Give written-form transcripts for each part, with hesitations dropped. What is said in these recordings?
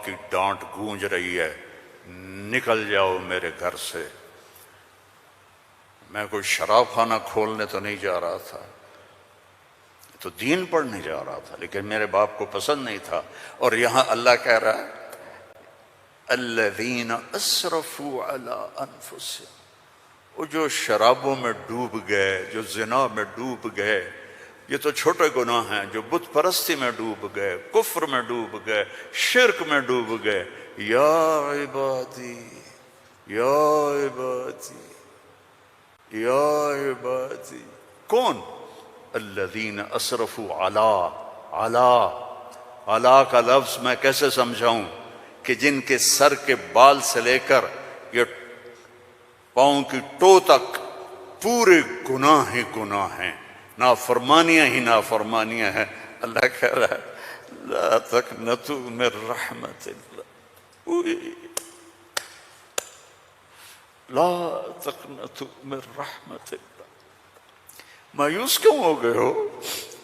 کی ڈانٹ گونج رہی ہے، نکل جاؤ میرے گھر سے۔ میں کوئی شراب خانہ کھولنے تو نہیں جا رہا تھا، تو دین پڑھنے جا رہا تھا، لیکن میرے باپ کو پسند نہیں تھا۔ اور یہاں اللہ کہہ رہا ہے الذین اسرفوا علی انفسہم، وہ جو شرابوں میں ڈوب گئے، جو زنا میں ڈوب گئے، یہ تو چھوٹے گناہ ہیں، جو بت پرستی میں ڈوب گئے، کفر میں ڈوب گئے، شرک میں ڈوب گئے، یا عبادی یا عبادی یا عبادی، کون؟ الذین اسرفوا علی کا لفظ میں کیسے سمجھاؤں کہ جن کے سر کے بال سے لے کر یہ پاؤں کی ٹو تک پورے گناہ ہی گناہ ہیں، نافرمانیاں ہی نافرمانیاں ہیں۔ اللہ کہہ رہا ہے لا تقنطوا من رحمت اللہ، لا تقنطوا من رحمت اللہ۔ مایوس کیوں ہو گئے ہو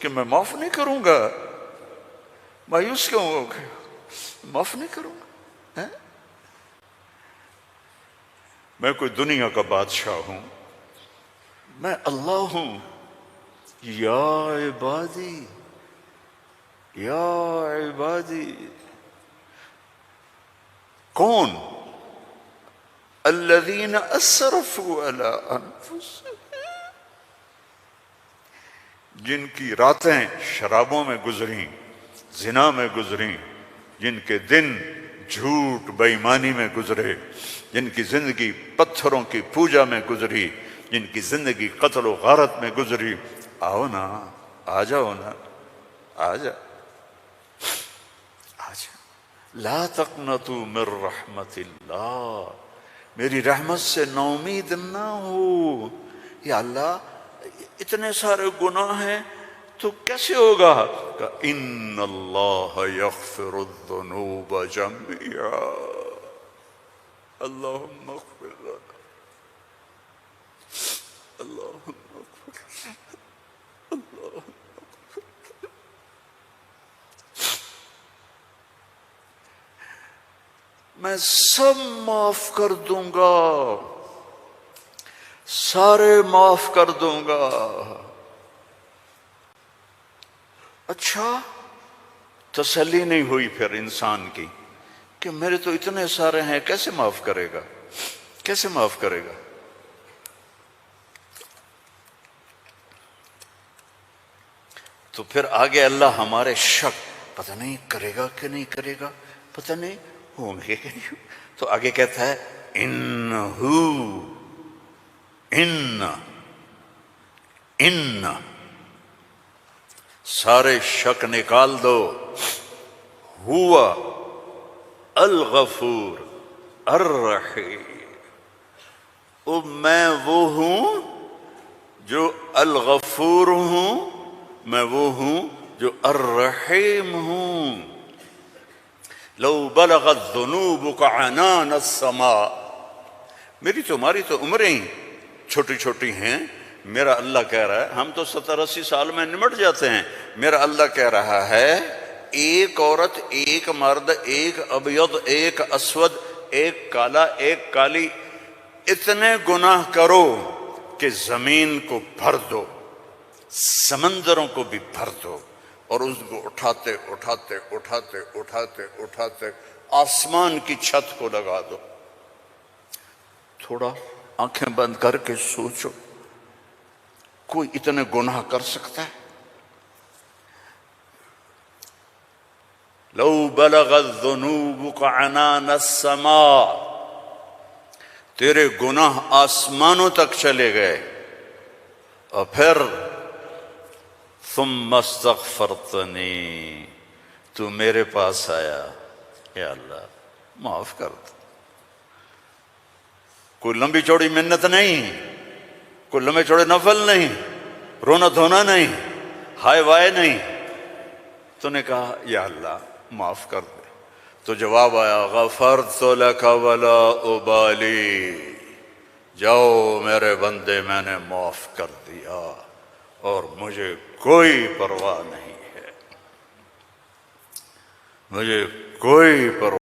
کہ میں معاف نہیں کروں گا؟ مایوس کیوں ہو گئے ہو؟ معاف نہیں کروں گا؟ میں کوئی دنیا کا بادشاہ ہوں؟ میں اللہ ہوں۔ یا عبادی یا عبادی، کون؟ الذین اسرفوا علی انفسہم، جن کی راتیں شرابوں میں گزریں، زنا میں گزریں، جن کے دن جھوٹ بے ایمانی میں گزرے، جن کی زندگی پتھروں کی پوجا میں گزری، جن کی زندگی قتل و غارت میں گزری۔ آؤ نا، آ جاؤ نا، آ جا آ جا۔ لا تقنطوا من رحمت اللہ، میری رحمت سے ناامید نہ ہو۔ یا اللہ اتنے سارے گناہ ہیں تو کیسے ہوگا؟ کہ ان اللہ یغفر الذنوب جميعا، اللہم اغفر لنا، اللہم اغفر لنا، اللہم میں سب معاف کر دوں گا، سارے معاف کر دوں گا۔ اچھا، تسلی نہیں ہوئی پھر انسان کی کہ میرے تو اتنے سارے ہیں، کیسے معاف کرے گا؟ کیسے معاف کرے گا؟ تو پھر آگے اللہ ہمارے شک، پتہ نہیں کرے گا کہ نہیں کرے گا، پتہ نہیں ہوں گے کہ نہیں، تو آگے کہتا ہے ان سارے شک نکال دو، ہوا الغفور الرحیم، میں وہ ہوں جو الغفور ہوں، میں وہ ہوں جو الرحیم ہوں۔ لو بلغت ذنوبک عنان السماء، میری تمہاری تو عمریں ہی چھوٹی چھوٹی ہیں، میرا اللہ کہہ رہا ہے، ہم تو 70-80 سال میں نمٹ جاتے ہیں، میرا اللہ کہہ رہا ہے ایک عورت، ایک مرد، ایک ابیض، ایک اسود، ایک کالا، ایک کالی، اتنے گناہ کرو کہ زمین کو بھر دو، سمندروں کو بھی بھر دو، اور اس کو اٹھاتے اٹھاتے اٹھاتے اٹھاتے اٹھاتے آسمان کی چھت کو لگا دو۔ تھوڑا آنکھیں بند کر کے سوچو، کوئی اتنے گناہ کر سکتا ہے؟ لو بلغت ذنوبک عنان السماء، تیرے گناہ آسمانوں تک چلے گئے، اور پھر ثم استغفرتنی، تو میرے پاس آیا، یا اللہ معاف کر دو۔ کوئی لمبی چوڑی منت نہیں، کوئی لمبے چوڑے نفل نہیں، رونا دھونا نہیں، ہائے وائے نہیں، تو نے کہا یا اللہ معاف کر دے، تو جواب آیا غفرت لک ولا ابالی، جاؤ میرے بندے میں نے معاف کر دیا اور مجھے کوئی پرواہ نہیں ہے، مجھے کوئی پرواہ